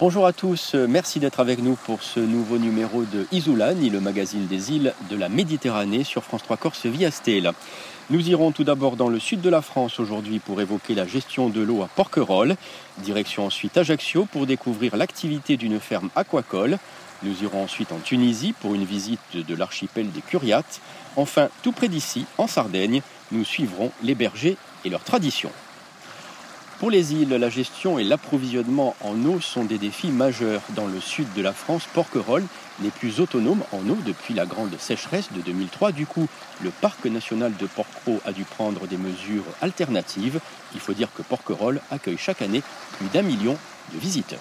Bonjour à tous, merci d'être avec nous pour ce nouveau numéro de Isoulani, le magazine des îles de la Méditerranée sur France 3 Corse via Stella. Nous irons tout d'abord dans le sud de la France aujourd'hui pour évoquer la gestion de l'eau à Porquerolles. Direction ensuite Ajaccio pour découvrir l'activité d'une ferme aquacole. Nous irons ensuite en Tunisie pour une visite de l'archipel des Curiates. Enfin, tout près d'ici, en Sardaigne, nous suivrons les bergers et leurs traditions. Pour les îles, la gestion et l'approvisionnement en eau sont des défis majeurs. Dans le sud de la France, Porquerolles n'est plus autonome en eau depuis la grande sécheresse de 2003. Du coup, le parc national de Porquerolles a dû prendre des mesures alternatives. Il faut dire que Porquerolles accueille chaque année plus d'1 million de visiteurs.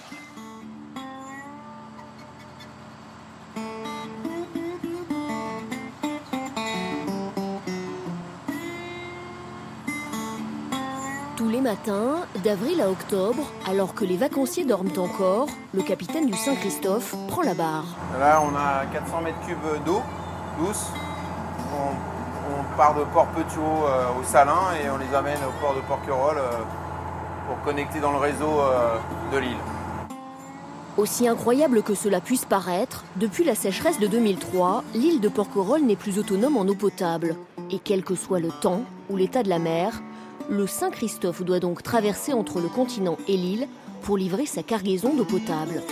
Tous les matins, d'avril à octobre, alors que les vacanciers dorment encore, le capitaine du Saint-Christophe prend la barre. Là, on a 400 mètres cubes d'eau douce. On part de Port-Petiot au Salin et on les amène au port de Porquerolles pour connecter dans le réseau de l'île. Aussi incroyable que cela puisse paraître, depuis la sécheresse de 2003, l'île de Porquerolles n'est plus autonome en eau potable. Et quel que soit le temps ou l'état de la mer, le Saint-Christophe doit donc traverser entre le continent et l'île pour livrer sa cargaison d'eau potable.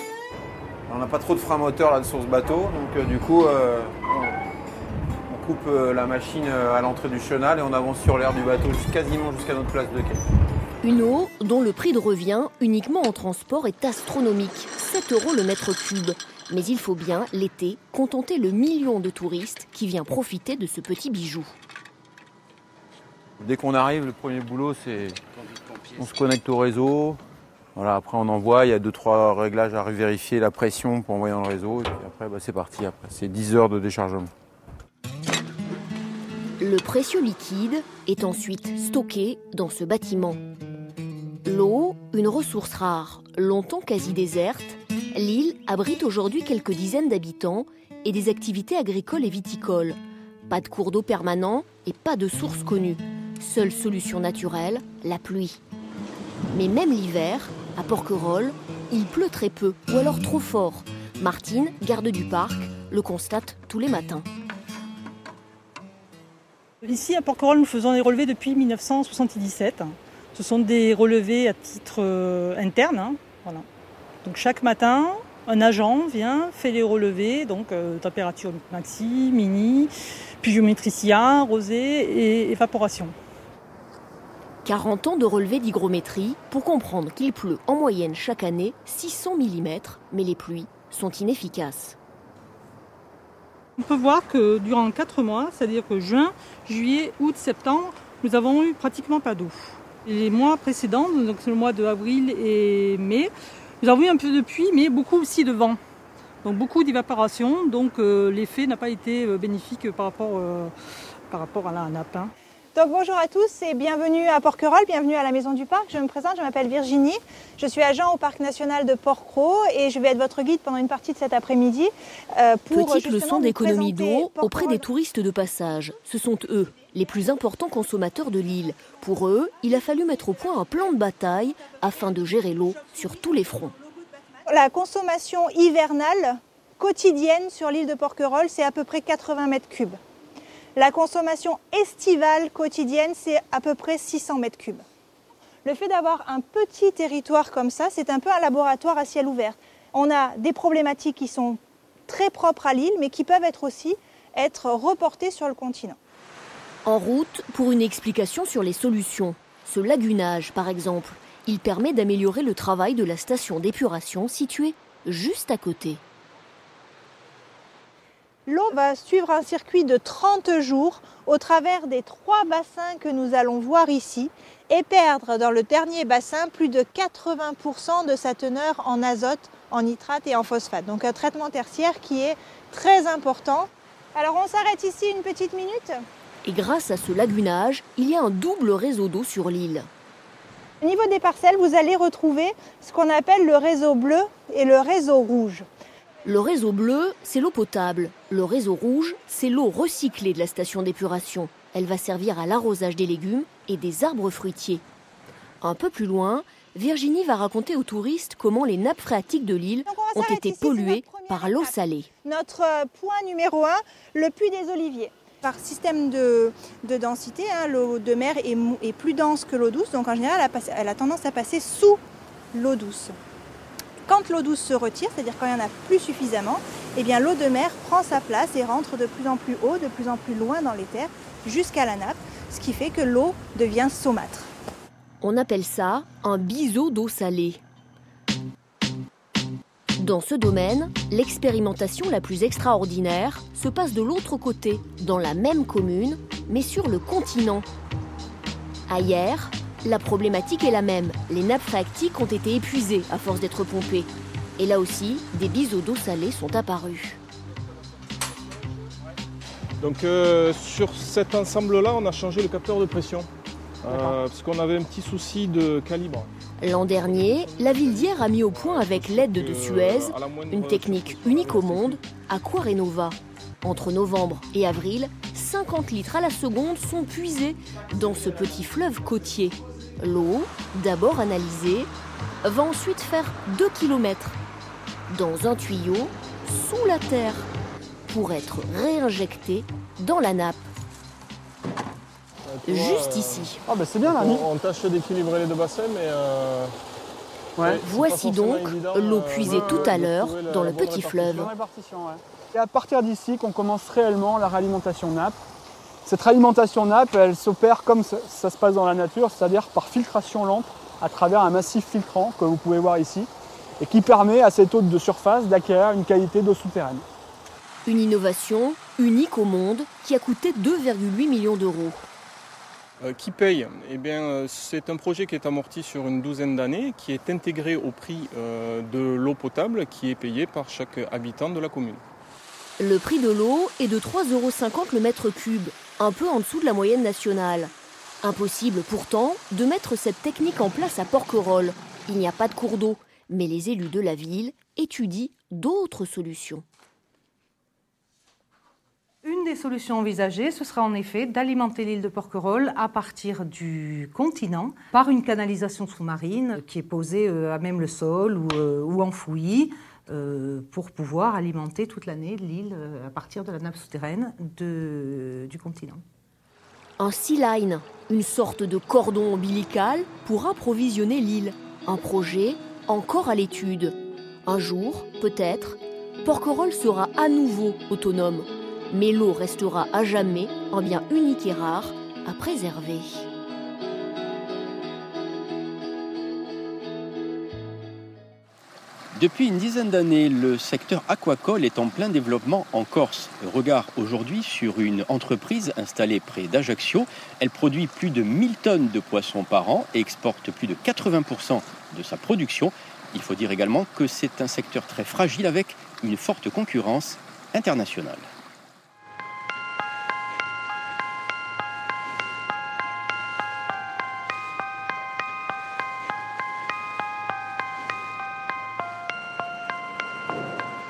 On n'a pas trop de frein moteur là sur ce bateau, donc du coup on coupe la machine à l'entrée du chenal et on avance sur l'air du bateau quasiment jusqu'à notre place de quai. Une eau dont le prix de revient uniquement en transport est astronomique, 7 € le mètre cube. Mais il faut bien, l'été, contenter le million de touristes qui vient profiter de ce petit bijou. Dès qu'on arrive, le premier boulot, c'est on se connecte au réseau. Voilà, après, on envoie. Il y a 2-3 réglages à vérifier la pression pour envoyer dans le réseau. Et puis après, c'est parti. Après, c'est 10 heures de déchargement. Le précieux liquide est ensuite stocké dans ce bâtiment. L'eau, une ressource rare, longtemps quasi déserte, l'île abrite aujourd'hui quelques dizaines d'habitants et des activités agricoles et viticoles. Pas de cours d'eau permanent et pas de source connue. Seule solution naturelle, la pluie. Mais même l'hiver, à Porquerolles, il pleut très peu ou alors trop fort. Martine, garde du parc, le constate tous les matins. Ici à Porquerolles, nous faisons des relevés depuis 1977. Ce sont des relevés à titre interne. Voilà. Donc chaque matin, un agent vient, fait les relevés, donc température maxi, mini, pluviométrie, rosée et évaporation. 40 ans de relevés d'hygrométrie pour comprendre qu'il pleut en moyenne chaque année 600 mm, mais les pluies sont inefficaces. On peut voir que durant 4 mois, c'est-à-dire que juin, juillet, août, septembre, nous avons eu pratiquement pas d'eau. Les mois précédents, donc c'est le mois d'avril et mai, nous avons eu un peu de pluie, mais beaucoup aussi de vent. Donc beaucoup d'évaporation, donc l'effet n'a pas été bénéfique par rapport à la nappe. Donc bonjour à tous et bienvenue à Porquerolles, bienvenue à la Maison du Parc. Je me présente, je m'appelle Virginie, je suis agent au Parc national de Porquerolles et je vais être votre guide pendant une partie de cet après-midi. Petite leçon d'économie d'eau auprès des touristes de passage. Ce sont eux, les plus importants consommateurs de l'île. Pour eux, il a fallu mettre au point un plan de bataille afin de gérer l'eau sur tous les fronts. La consommation hivernale quotidienne sur l'île de Porquerolles, c'est à peu près 80 mètres cubes. La consommation estivale quotidienne, c'est à peu près 600 mètres cubes. Le fait d'avoir un petit territoire comme ça, c'est un peu un laboratoire à ciel ouvert. On a des problématiques qui sont très propres à l'île, mais qui peuvent aussi être reportées sur le continent. En route pour une explication sur les solutions. Ce lagunage, par exemple, il permet d'améliorer le travail de la station d'épuration située juste à côté. L'eau va suivre un circuit de 30 jours au travers des 3 bassins que nous allons voir ici et perdre dans le dernier bassin plus de 80% de sa teneur en azote, en nitrate et en phosphate. Donc un traitement tertiaire qui est très important. Alors on s'arrête ici une petite minute. Et grâce à ce lagunage, il y a un double réseau d'eau sur l'île. Au niveau des parcelles, vous allez retrouver ce qu'on appelle le réseau bleu et le réseau rouge. Le réseau bleu, c'est l'eau potable. Le réseau rouge, c'est l'eau recyclée de la station d'épuration. Elle va servir à l'arrosage des légumes et des arbres fruitiers. Un peu plus loin, Virginie va raconter aux touristes comment les nappes phréatiques de l'île ont été polluées par l'eau salée. Notre point numéro 1, le puits des Oliviers. Par système de densité, l'eau de mer est plus dense que l'eau douce, donc en général elle a tendance à passer sous l'eau douce. Quand l'eau douce se retire, c'est-à-dire quand il n'y en a plus suffisamment, eh bien l'eau de mer prend sa place et rentre de plus en plus haut, de plus en plus loin dans les terres, jusqu'à la nappe, ce qui fait que l'eau devient saumâtre. On appelle ça un biseau d'eau salée. Dans ce domaine, l'expérimentation la plus extraordinaire se passe de l'autre côté, dans la même commune, mais sur le continent. Ailleurs, la problématique est la même. Les nappes phréatiques ont été épuisées à force d'être pompées. Et là aussi, des biseaux d'eau salée sont apparus. Donc sur cet ensemble-là, on a changé le capteur de pression. Parce qu'on avait un petit souci de calibre. L'an dernier, la ville d'Hyères a mis au point avec l'aide de Suez une technique unique au monde, Aquarenova. Entre novembre et avril, 50 litres à la seconde sont puisés dans ce petit fleuve côtier. L'eau, d'abord analysée, va ensuite faire 2 km dans un tuyau sous la terre pour être réinjectée dans la nappe. Juste ici. Ah bah c'est bien là. On tâche d'équilibrer les deux bassins, mais... Voici donc l'eau puisée tout à l'heure dans le petit fleuve. C'est à partir d'ici qu'on commence réellement la réalimentation nappe. Cette réalimentation nappe, elle s'opère comme ça se passe dans la nature, c'est-à-dire par filtration lente à travers un massif filtrant que vous pouvez voir ici et qui permet à cette eau de surface d'acquérir une qualité d'eau souterraine. Une innovation unique au monde qui a coûté 2,8 millions d'euros. Qui paye? Eh bien, c'est un projet qui est amorti sur une douzaine d'années, qui est intégré au prix de l'eau potable qui est payé par chaque habitant de la commune. Le prix de l'eau est de 3,50 € le mètre cube, un peu en dessous de la moyenne nationale. Impossible pourtant de mettre cette technique en place à Porquerolles. Il n'y a pas de cours d'eau, mais les élus de la ville étudient d'autres solutions. Une des solutions envisagées, ce sera en effet d'alimenter l'île de Porquerolles à partir du continent par une canalisation sous-marine qui est posée à même le sol ou enfouie pour pouvoir alimenter toute l'année l'île à partir de la nappe souterraine du continent. Un sea line, une sorte de cordon ombilical pour approvisionner l'île. Un projet encore à l'étude. Un jour, peut-être, Porquerolles sera à nouveau autonome. Mais l'eau restera à jamais un bien unique et rare à préserver. Depuis une dizaine d'années, le secteur aquacole est en plein développement en Corse. Regard aujourd'hui sur une entreprise installée près d'Ajaccio. Elle produit plus de 1000 tonnes de poissons par an et exporte plus de 80% de sa production. Il faut dire également que c'est un secteur très fragile avec une forte concurrence internationale.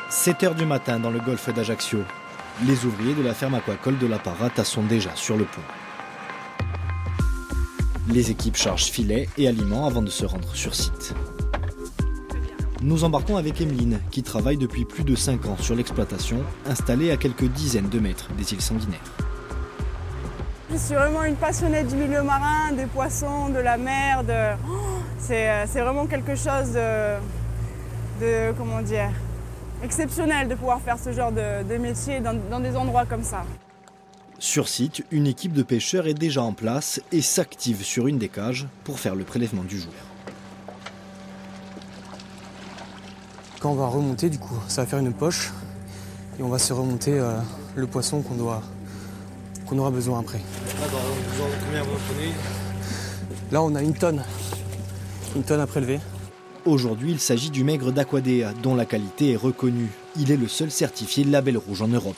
« 7 h du matin dans le golfe d'Ajaccio. Les ouvriers de la ferme aquacole de la Parata sont déjà sur le pont. Les équipes chargent filets et aliments avant de se rendre sur site. Nous embarquons avec Emeline, qui travaille depuis plus de 5 ans sur l'exploitation, installée à quelques dizaines de mètres des îles Sanguinaires. Je suis vraiment une passionnée du milieu marin, des poissons, de la mer. C'est vraiment quelque chose de comment dire, exceptionnel de pouvoir faire ce genre de métier dans des endroits comme ça. Sur site, une équipe de pêcheurs est déjà en place et s'active sur une des cages pour faire le prélèvement du jour. Quand on va remonter, du coup, ça va faire une poche et on va se remonter le poisson qu'on aura besoin après. Combien vous prenez ? Là, on a une tonne à prélever. Aujourd'hui, il s'agit du maigre d'Aquadea, dont la qualité est reconnue. Il est le seul certifié label rouge en Europe.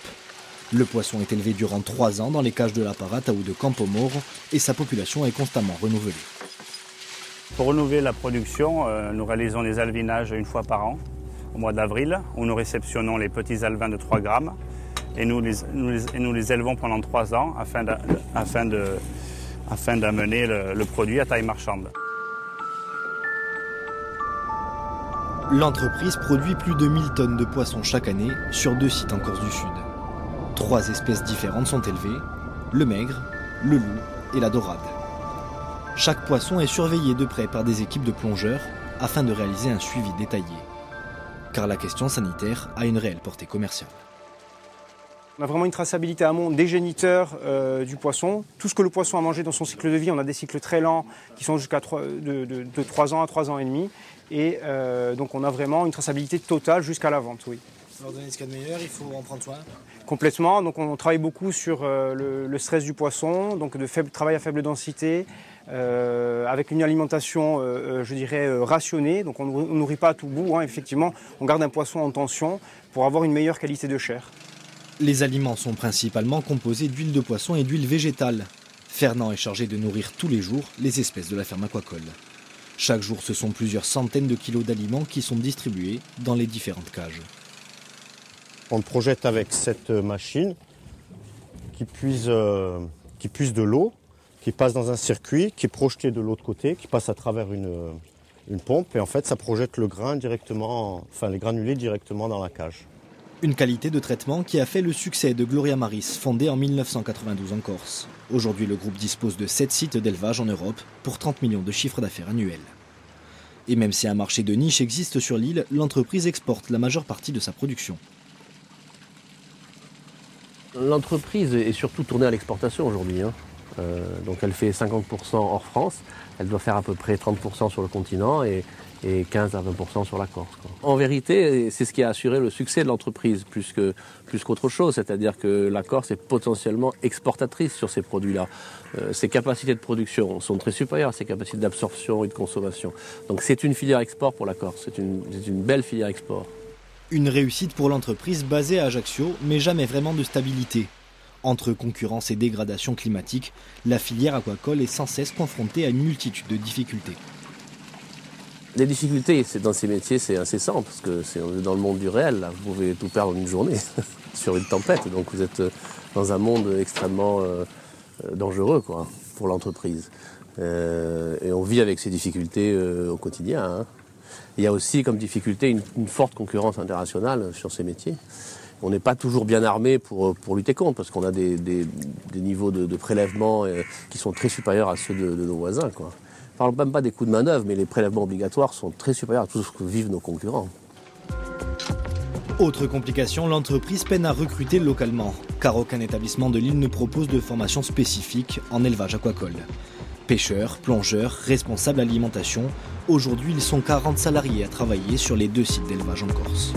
Le poisson est élevé durant 3 ans dans les cages de la Parata ou de Campomoro et sa population est constamment renouvelée. Pour renouveler la production, nous réalisons des alevinages une fois par an, au mois d'avril, où nous réceptionnons les petits alevins de 3 grammes et nous les élevons pendant 3 ans afin d'amener le produit à taille marchande. L'entreprise produit plus de 1000 tonnes de poissons chaque année sur 2 sites en Corse du Sud. 3 espèces différentes sont élevées, le maigre, le loup et la dorade. Chaque poisson est surveillé de près par des équipes de plongeurs afin de réaliser un suivi détaillé. Car la question sanitaire a une réelle portée commerciale. On a vraiment une traçabilité amont des géniteurs du poisson. Tout ce que le poisson a mangé dans son cycle de vie, on a des cycles très lents qui sont jusqu'à de 3 ans à 3 ans et demi. Et donc on a vraiment une traçabilité totale jusqu'à la vente, oui. Pour leur donner ce qu'il y a de meilleur, il faut en prendre soin. Complètement, donc on travaille beaucoup sur le stress du poisson, donc travail à faible densité, avec une alimentation, je dirais, rationnée. Donc on ne nourrit pas à tout bout, hein. Effectivement, on garde un poisson en tension pour avoir une meilleure qualité de chair. Les aliments sont principalement composés d'huile de poisson et d'huile végétale. Fernand est chargé de nourrir tous les jours les espèces de la ferme aquacole. Chaque jour, ce sont plusieurs centaines de kilos d'aliments qui sont distribués dans les différentes cages. On projette avec cette machine qui puise de l'eau, qui passe dans un circuit, qui est projeté de l'autre côté, qui passe à travers une pompe. Et en fait, ça projette le grain directement, enfin les granulés directement dans la cage. Une qualité de traitement qui a fait le succès de Gloria Maris, fondée en 1992 en Corse. Aujourd'hui, le groupe dispose de 7 sites d'élevage en Europe pour 30 millions de chiffres d'affaires annuels. Et même si un marché de niche existe sur l'île, l'entreprise exporte la majeure partie de sa production. L'entreprise est surtout tournée à l'exportation aujourd'hui. Donc elle fait 50% hors France, elle doit faire à peu près 30% sur le continent et 15 à 20% sur la Corse, quoi. En vérité, c'est ce qui a assuré le succès de l'entreprise plus qu'autre chose, c'est-à-dire que la Corse est potentiellement exportatrice sur ces produits-là. Ses capacités de production sont très supérieures à ses capacités d'absorption et de consommation. Donc c'est une filière export pour la Corse, c'est une belle filière export. Une réussite pour l'entreprise basée à Ajaccio, mais jamais vraiment de stabilité. Entre concurrence et dégradation climatique, la filière aquacole est sans cesse confrontée à une multitude de difficultés. Les difficultés dans ces métiers, c'est incessant, parce que on est dans le monde du réel. Là. Vous pouvez tout perdre en une journée sur une tempête. Donc vous êtes dans un monde extrêmement dangereux, quoi, pour l'entreprise. Et on vit avec ces difficultés au quotidien. Hein. Il y a aussi comme difficulté une forte concurrence internationale sur ces métiers. On n'est pas toujours bien armé pour lutter contre, parce qu'on a des niveaux de prélèvement qui sont très supérieurs à ceux de nos voisins, quoi. Je ne parle même pas des coûts de manœuvre, mais les prélèvements obligatoires sont très supérieurs à tout ce que vivent nos concurrents. Autre complication, l'entreprise peine à recruter localement, car aucun établissement de l'île ne propose de formation spécifique en élevage aquacole. Pêcheurs, plongeurs, responsables alimentation, aujourd'hui ils sont 40 salariés à travailler sur les 2 sites d'élevage en Corse.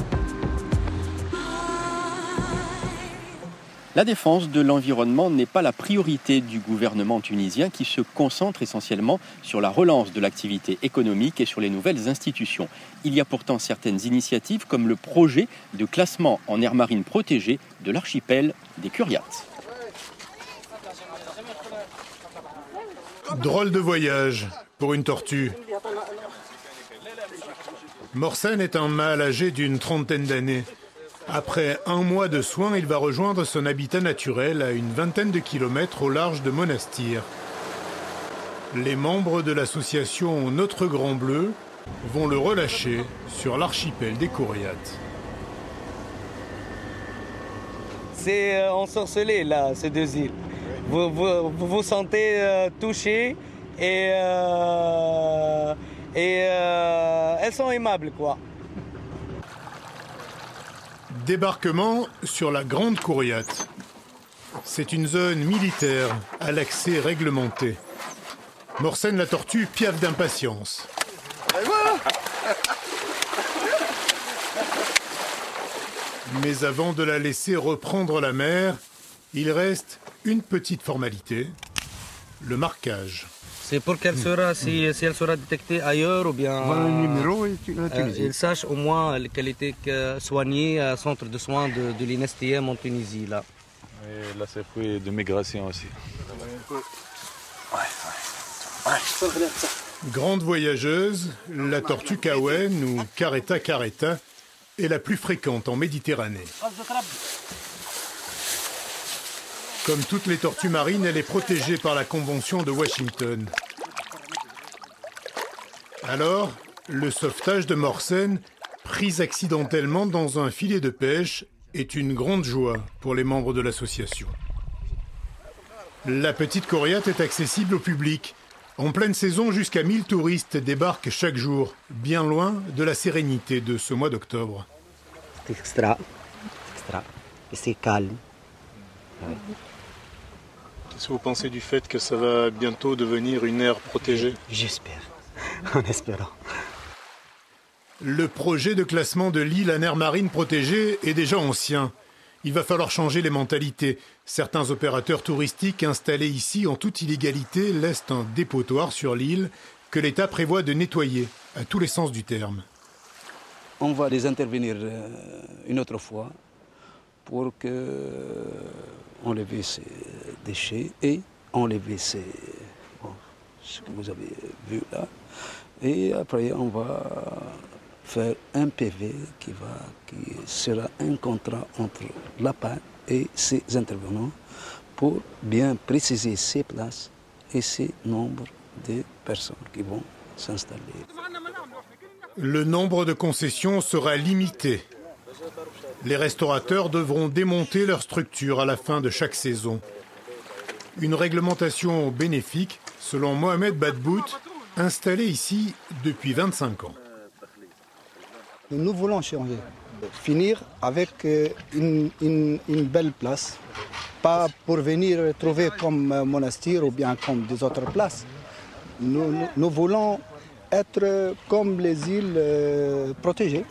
La défense de l'environnement n'est pas la priorité du gouvernement tunisien qui se concentre essentiellement sur la relance de l'activité économique et sur les nouvelles institutions. Il y a pourtant certaines initiatives comme le projet de classement en aire marine protégée de l'archipel des Curiates. Drôle de voyage pour une tortue. Morsen est un mâle âgé d'une trentaine d'années. Après un mois de soins, il va rejoindre son habitat naturel à une vingtaine de kilomètres au large de Monastir. Les membres de l'association Notre Grand Bleu vont le relâcher sur l'archipel des Curiates. C'est ensorcelé là, ces 2 îles. Vous vous sentez touché et elles sont aimables, quoi. Débarquement sur la Grande Curiate. C'est une zone militaire à l'accès réglementé. Morsen la tortue piaffe d'impatience. Mais avant de la laisser reprendre la mer, il reste une petite formalité, le marquage. C'est pour qu'elle sera, si elle sera détectée ailleurs ou bien voilà le numéro et il sache au moins qu'elle était soignée à centre de soins de l'INSTM en Tunisie. Là. Et la circuit de migration aussi. Grande voyageuse, la tortue Kawen ou Caretta caretta est la plus fréquente en Méditerranée. Comme toutes les tortues marines, elle est protégée par la Convention de Washington. Alors, le sauvetage de Morsen prise accidentellement dans un filet de pêche est une grande joie pour les membres de l'association. La petite Coriat est accessible au public. En pleine saison, jusqu'à 1000 touristes débarquent chaque jour, bien loin de la sérénité de ce mois d'octobre. C'est extra. Et c'est calme. Ouais. Qu'est-ce que vous pensez du fait que ça va bientôt devenir une aire protégée? J'espère, en espérant. Le projet de classement de l'île en aire marine protégée est déjà ancien. Il va falloir changer les mentalités. Certains opérateurs touristiques installés ici en toute illégalité laissent un dépotoir sur l'île que l'État prévoit de nettoyer à tous les sens du terme. On va les intervenir une autre fois pour enlever ces déchets et enlever ce que vous avez vu là. Et après, on va faire un PV qui sera un contrat entre l'APA et ses intervenants pour bien préciser ces places et ces nombres de personnes qui vont s'installer. Le nombre de concessions sera limité. Les restaurateurs devront démonter leur structure à la fin de chaque saison. Une réglementation bénéfique, selon Mohamed Badbout, installé ici depuis 25 ans. Nous voulons changer, finir avec une belle place, pas pour venir trouver comme Monastir ou bien comme des autres places. Nous voulons être comme les îles protégées.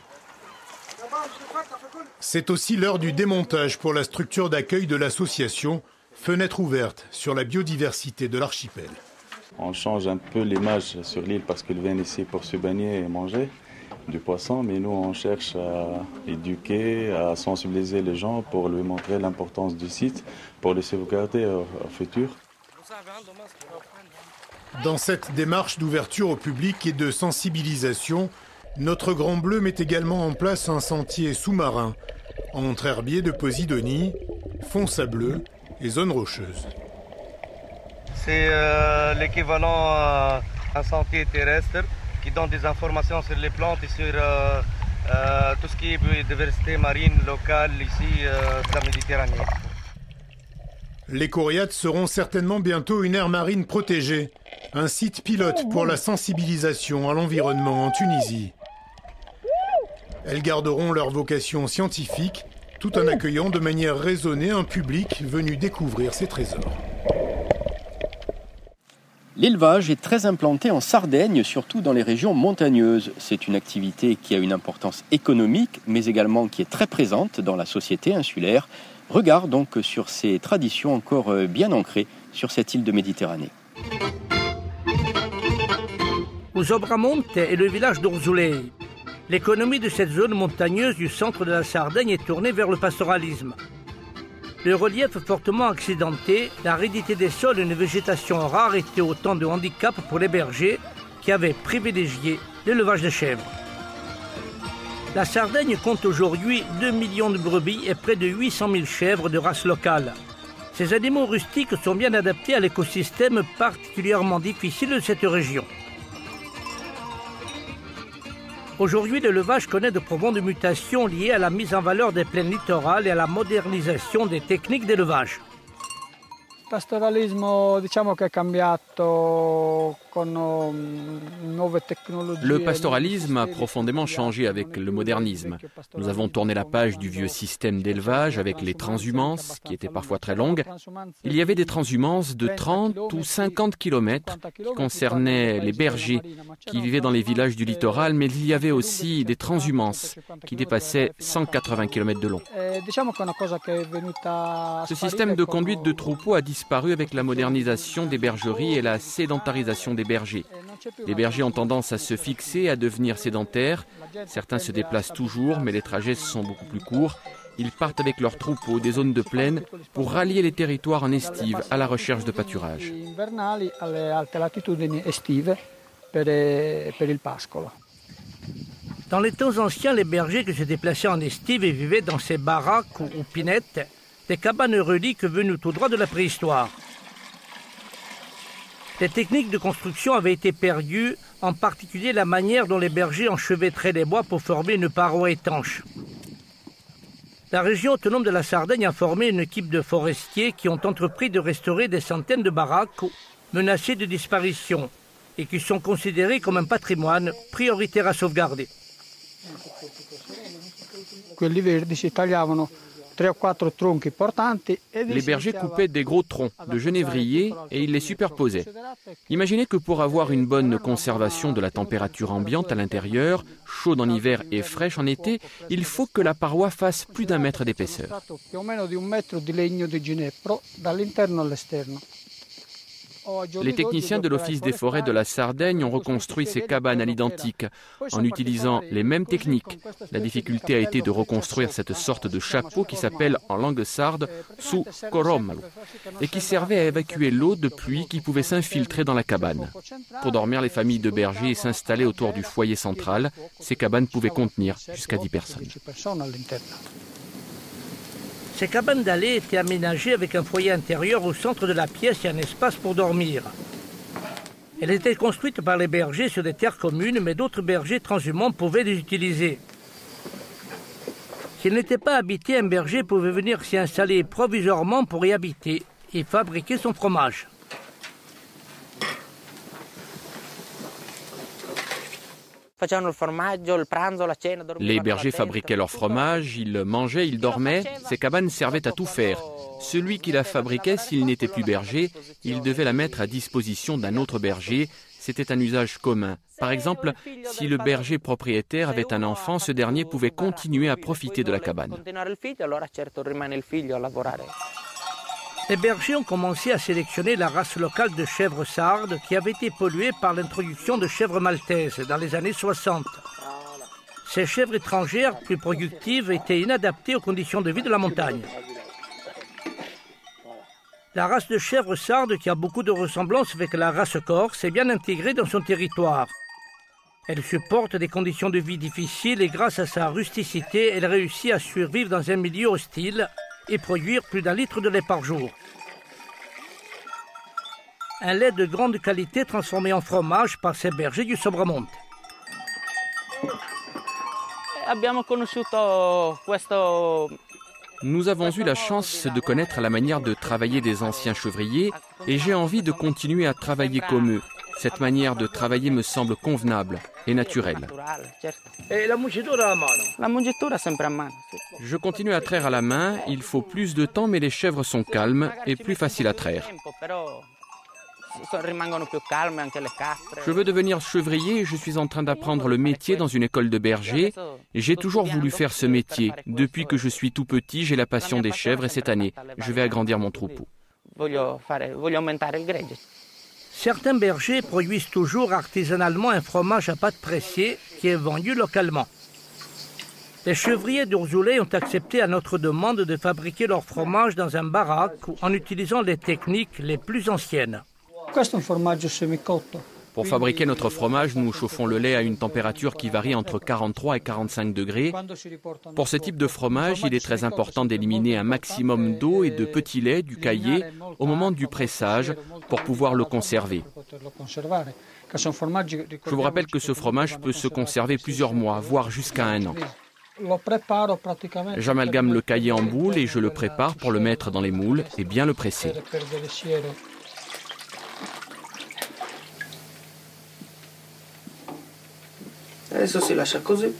C'est aussi l'heure du démontage pour la structure d'accueil de l'association, fenêtre ouverte sur la biodiversité de l'archipel. On change un peu l'image sur l'île parce qu'ils viennent ici pour se baigner et manger du poisson, mais nous on cherche à éduquer, à sensibiliser les gens pour lui montrer l'importance du site, pour le sauvegarder au futur. Dans cette démarche d'ouverture au public et de sensibilisation, notre Grand Bleu met également en place un sentier sous-marin entre herbiers de Posidonie, fonds sableux et zones rocheuses. C'est l'équivalent à un sentier terrestre qui donne des informations sur les plantes et sur tout ce qui est biodiversité marine locale ici de la Méditerranée. Les Coriates seront certainement bientôt une aire marine protégée, un site pilote pour la sensibilisation à l'environnement en Tunisie. Elles garderont leur vocation scientifique tout en accueillant de manière raisonnée un public venu découvrir ces trésors. L'élevage est très implanté en Sardaigne, surtout dans les régions montagneuses. C'est une activité qui a une importance économique, mais également qui est très présente dans la société insulaire. Regard donc sur ces traditions encore bien ancrées sur cette île de Méditerranée. Usobramonte est le village d'Urzulei. L'économie de cette zone montagneuse du centre de la Sardaigne est tournée vers le pastoralisme. Le relief fortement accidenté, l'aridité des sols et une végétation rare étaient autant de handicaps pour les bergers qui avaient privilégié l'élevage de chèvres. La Sardaigne compte aujourd'hui 2 millions de brebis et près de 800 000 chèvres de race locale. Ces animaux rustiques sont bien adaptés à l'écosystème particulièrement difficile de cette région. Aujourd'hui, l'élevage connaît de profondes mutations liées à la mise en valeur des plaines littorales et à la modernisation des techniques d'élevage. Le pastoralisme a profondément changé avec le modernisme. Nous avons tourné la page du vieux système d'élevage avec les transhumances, qui étaient parfois très longues. Il y avait des transhumances de 30 ou 50 km qui concernaient les bergers qui vivaient dans les villages du littoral, mais il y avait aussi des transhumances qui dépassaient 180 km de long. Ce système de conduite de troupeaux a disparu avec la modernisation des bergeries et la sédentarisation des bergers. Les bergers ont tendance à se fixer, à devenir sédentaires. Certains se déplacent toujours, mais les trajets sont beaucoup plus courts. Ils partent avec leurs troupeaux des zones de plaine pour rallier les territoires en estive à la recherche de pâturage. Dans les temps anciens, les bergers qui se déplaçaient en estive et vivaient dans ces baraques ou pinettes, des cabanes reliques venues tout droit de la préhistoire. Les techniques de construction avaient été perdues, en particulier la manière dont les bergers enchevêtraient les bois pour former une paroi étanche. La région autonome de la Sardaigne a formé une équipe de forestiers qui ont entrepris de restaurer des centaines de baraques menacées de disparition et qui sont considérées comme un patrimoine prioritaire à sauvegarder. Les bergers coupaient des gros troncs de genévrier et ils les superposaient. Imaginez que pour avoir une bonne conservation de la température ambiante à l'intérieur, chaude en hiver et fraîche en été, il faut que la paroi fasse plus d'1 mètre d'épaisseur. Les techniciens de l'Office des forêts de la Sardaigne ont reconstruit ces cabanes à l'identique en utilisant les mêmes techniques. La difficulté a été de reconstruire cette sorte de chapeau qui s'appelle en langue sarde su coromalo et qui servait à évacuer l'eau de pluie qui pouvait s'infiltrer dans la cabane. Pour dormir, les familles de bergers s'installaient autour du foyer central. Ces cabanes pouvaient contenir jusqu'à 10 personnes. Ces cabanes d'allée étaient aménagées avec un foyer intérieur au centre de la pièce et un espace pour dormir. Elles étaient construites par les bergers sur des terres communes, mais d'autres bergers transhumants pouvaient les utiliser. S'ils n'étaient pas habités, un berger pouvait venir s'y installer provisoirement pour y habiter et fabriquer son fromage. Les bergers fabriquaient leur fromage, ils mangeaient, ils dormaient. Ces cabanes servaient à tout faire. Celui qui la fabriquait, s'il n'était plus berger, il devait la mettre à disposition d'un autre berger. C'était un usage commun. Par exemple, si le berger propriétaire avait un enfant, ce dernier pouvait continuer à profiter de la cabane. Les bergers ont commencé à sélectionner la race locale de chèvres sardes qui avait été polluée par l'introduction de chèvres maltaises dans les années 60. Ces chèvres étrangères, plus productives, étaient inadaptées aux conditions de vie de la montagne. La race de chèvres sardes, qui a beaucoup de ressemblances avec la race corse, est bien intégrée dans son territoire. Elle supporte des conditions de vie difficiles et grâce à sa rusticité, elle réussit à survivre dans un milieu hostile et produire plus d'1 litre de lait par jour. Un lait de grande qualité transformé en fromage par ces bergers du Sobramonte. Nous avons eu la chance de connaître la manière de travailler des anciens chevriers et j'ai envie de continuer à travailler comme eux. Cette manière de travailler me semble convenable et naturelle. Je continue à traire à la main, il faut plus de temps mais les chèvres sont calmes et plus faciles à traire. Je veux devenir chevrier et je suis en train d'apprendre le métier dans une école de berger. J'ai toujours voulu faire ce métier. Depuis que je suis tout petit, j'ai la passion des chèvres et cette année, je vais agrandir mon troupeau. Certains bergers produisent toujours artisanalement un fromage à pâte pressée qui est vendu localement. Les chevriers d'Urzulei ont accepté à notre demande de fabriquer leur fromage dans un baraque en utilisant les techniques les plus anciennes. Pour fabriquer notre fromage, nous chauffons le lait à une température qui varie entre 43 et 45 degrés. Pour ce type de fromage, il est très important d'éliminer un maximum d'eau et de petit lait du caillé au moment du pressage pour pouvoir le conserver. Je vous rappelle que ce fromage peut se conserver plusieurs mois, voire jusqu'à 1 an. J'amalgame le caillé en boule et je le prépare pour le mettre dans les moules et bien le presser. Adesso si lascia così.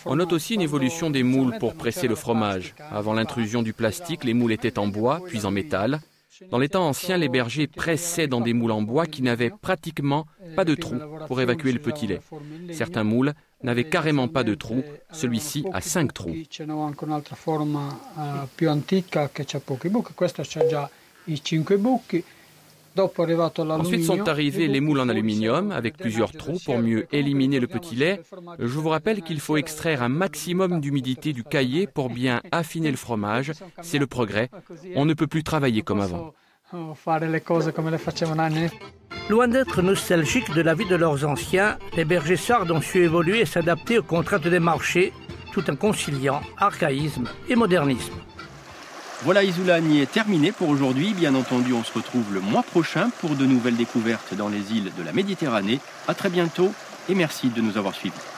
On note aussi une évolution des moules pour presser le fromage. Avant l'intrusion du plastique, les moules étaient en bois, puis en métal. Dans les temps anciens, les bergers pressaient dans des moules en bois qui n'avaient pratiquement pas de trous pour évacuer le petit lait. Certains moules n'avaient carrément pas de trous, celui-ci a 5 trous. Ensuite sont arrivés les moules en aluminium avec plusieurs trous pour mieux éliminer le petit lait. Je vous rappelle qu'il faut extraire un maximum d'humidité du caillé pour bien affiner le fromage. C'est le progrès. On ne peut plus travailler comme avant. Loin d'être nostalgiques de la vie de leurs anciens, les bergers sardes ont su évoluer et s'adapter aux contraintes des marchés, tout en conciliant archaïsme et modernisme. Voilà, Isoulani est terminé pour aujourd'hui. Bien entendu, on se retrouve le mois prochain pour de nouvelles découvertes dans les îles de la Méditerranée. À très bientôt et merci de nous avoir suivis.